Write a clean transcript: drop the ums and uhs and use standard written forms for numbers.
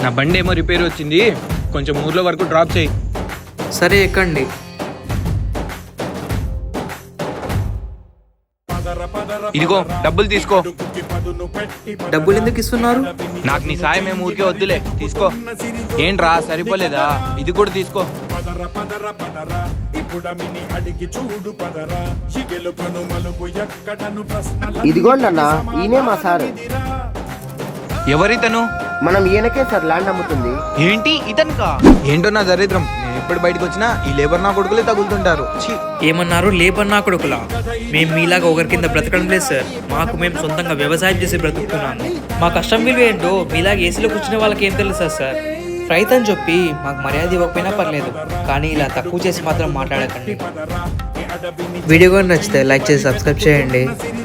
నా బండి ఏమో రిపేర్ వచ్చింది, కొంచెం ఊర్లో వరకు డ్రాప్ చేయి. సరే ఎక్కండి. ఇదిగో డబ్బులు తీసుకో. డబ్బులు ఎందుకు ఇస్తున్నారు? నాకు నీ సాయం ఏం ఊరికే వద్దులే, తీసుకో. ఏంట్రా సరిపోలేదా? ఇది కూడా తీసుకో. ఇదిగోండి అన్న, ఈయనే మా సార్. ఎవరితను? మనం ఈయనకే సార్ ల్యాండ్ అమ్ముతుంది. ఏంటి ఇతనుకా? ఏంటో నా దరిద్రం, నేను ఎప్పుడు బయటకు వచ్చినా ఈ లేబర్ నా కొడుకులే తగులుతుంటారు. ఏమన్నారు? లేబర్ నా కొడుకులా? మేము మీలాగా ఒకరి కింద బ్రతకడం లేదు సార్. మేము సొంతంగా వ్యవసాయం చేసి బ్రతుకుతున్నాము. మా కష్టం విలువ ఏంటో మీలాగా ఏసీలో కూర్చునే వాళ్ళకి ఏం తెలుసా సార్? రైతు అని చెప్పి మాకు మర్యాద ఇవ్వకపోయినా పర్లేదు, కానీ ఇలా తక్కువ చేసి మాత్రం మాట్లాడకండి. వీడియో కూడా నచ్చితే లైక్ చేసి సబ్స్క్రైబ్ చేయండి.